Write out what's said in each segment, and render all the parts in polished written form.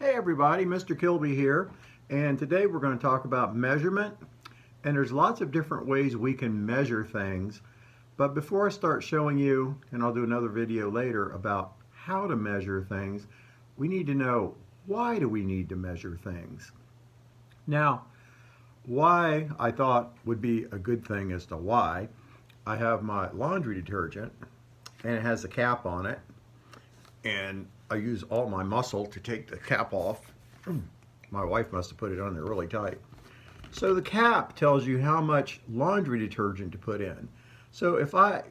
Hey everybody, Mr. Kilby here, and today we're going to talk about measurement. And there's lots of different ways we can measure things. But before I start showing you, and I'll do another video later about how to measure things, we need to know, why do we need to measure things? Now, why I thought would be a good thing as to why. I have my laundry detergent and it has a cap on it, and I use all my muscle to take the cap off. My wife must have put it on there really tight. So the cap tells you how much laundry detergent to put in. So if I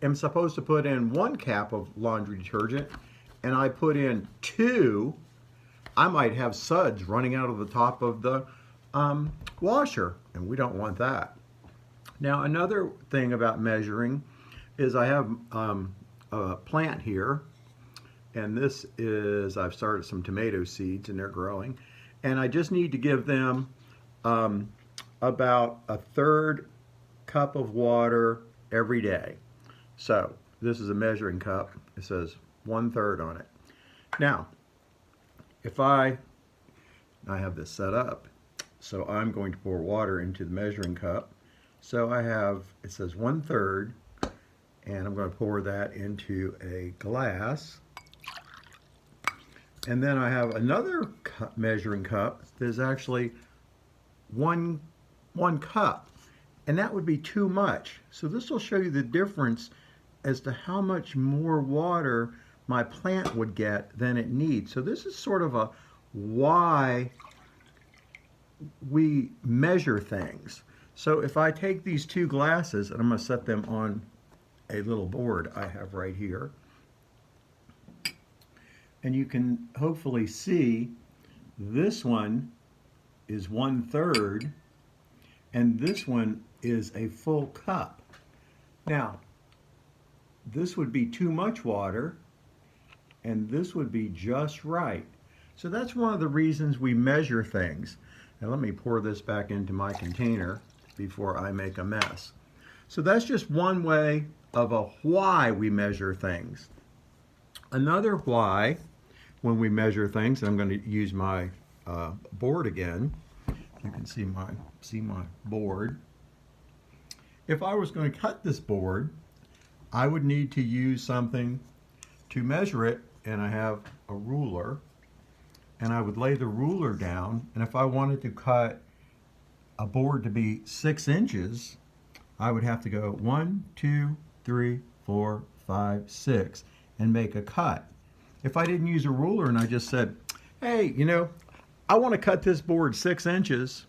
am supposed to put in 1 cap of laundry detergent and I put in 2, I might have suds running out of the top of the washer, and we don't want that. Now another thing about measuring is I have a plant here, and this is, I've started some tomato seeds and they're growing, and I just need to give them about 1/3 cup of water every day. So this is a measuring cup. It says 1/3 on it. Now if I have this set up, so I'm going to pour water into the measuring cup. So I have, it says 1/3, and I'm going to pour that into a glass. And then I have another measuring cup that is actually one cup, and that would be too much. So this will show you the difference as to how much more water my plant would get than it needs. So this is sort of a why we measure things. So if I take these 2 glasses, and I'm going to set them on a little board I have right here, and you can hopefully see this one is 1/3 and this one is a full cup. Now this would be too much water and this would be just right. So that's one of the reasons we measure things. Now let me pour this back into my container before I make a mess. So that's just one way of a why we measure things. Another why when we measure things, and I'm going to use my board again. You can see my board. If I was going to cut this board, I would need to use something to measure it, and I have a ruler, and I would lay the ruler down, and if I wanted to cut a board to be 6 inches, I would have to go 1, 2, 3, 4, 5, 6 and make a cut. If I didn't use a ruler and I just said, hey, I want to cut this board 6 inches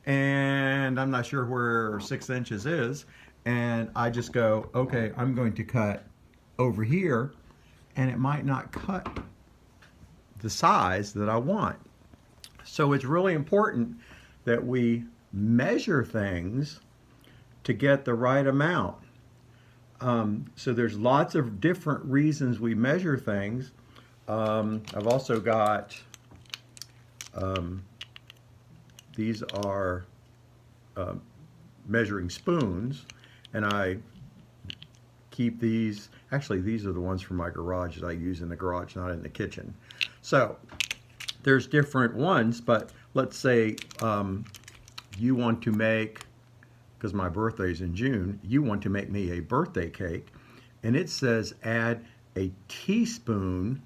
and I'm not sure where 6 inches is, and I just go, okay, I'm going to cut over here, and it might not cut the size that I want. So it's really important that we measure things to get the right amount. So there's lots of different reasons we measure things. I've also got, these are measuring spoons, and I keep these, actually these are the ones from my garage that I use in the garage, not in the kitchen. So there's different ones, but let's say you want to make, because my birthday's in June, you want to make me a birthday cake, and it says add a teaspoon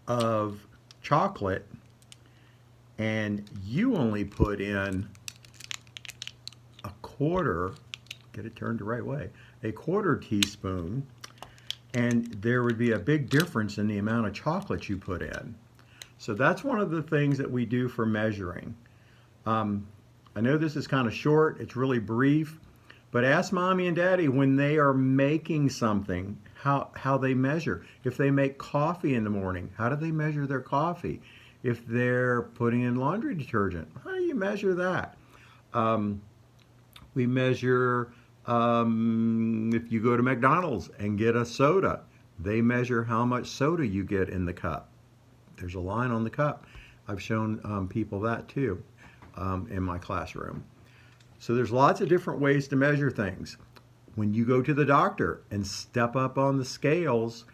of chocolate, and you only put in a quarter, get it turned the right way, a 1/4 teaspoon, and there would be a big difference in the amount of chocolate you put in. So that's one of the things that we do for measuring. I know this is kind of short, it's really brief, but ask mommy and daddy when they are making something how they measure. If they make coffee in the morning, how do they measure their coffee? If they're putting in laundry detergent, how do you measure that? We measure, if you go to McDonald's and get a soda, they measure how much soda you get in the cup. There's a line on the cup. I've shown people that too in my classroom. So there's lots of different ways to measure things. When you go to the doctor and step up on the scales,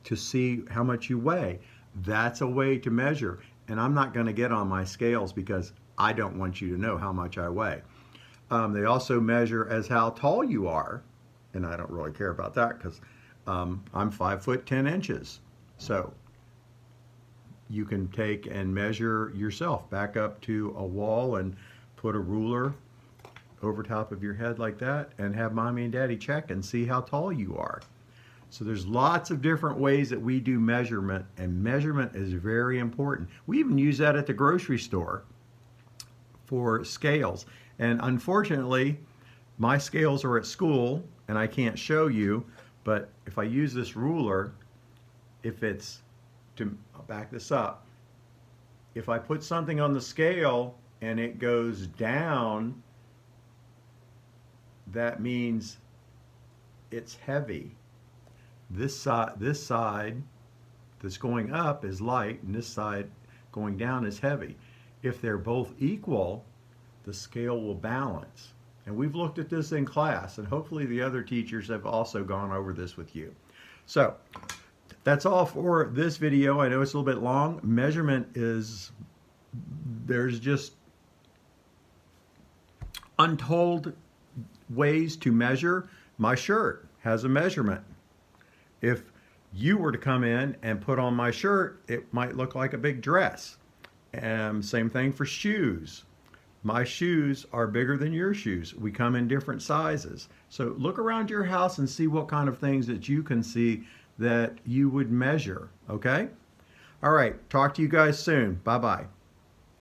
to see how much you weigh. That's a way to measure. And I'm not going to get on my scales because I don't want you to know how much I weigh. They also measure as how tall you are, and I don't really care about that because I'm 5 foot 10 inches. So you can take and measure yourself, back up to a wall and put a ruler over top of your head like that and have mommy and daddy check and see how tall you are. So there's lots of different ways that we do measurement, and measurement is very important. We even use that at the grocery store for scales. And unfortunately, my scales are at school and I can't show you, but if I use this ruler, if it's I'll back this up. If I put something on the scale and it goes down, that means it's heavy. This side that's going up is light, and this side going down is heavy. If they're both equal, the scale will balance. And we've looked at this in class, and hopefully the other teachers have also gone over this with you. So that's all for this video. I know it's a little bit long. Measurement is, there's just untold ways to measure. My shirt has a measurement. If you were to come in and put on my shirt, it might look like a big dress. Same thing for shoes. My shoes are bigger than your shoes. We come in different sizes. So look around your house and see what kind of things that you can see that you would measure, okay? All right, talk to you guys soon. Bye-bye.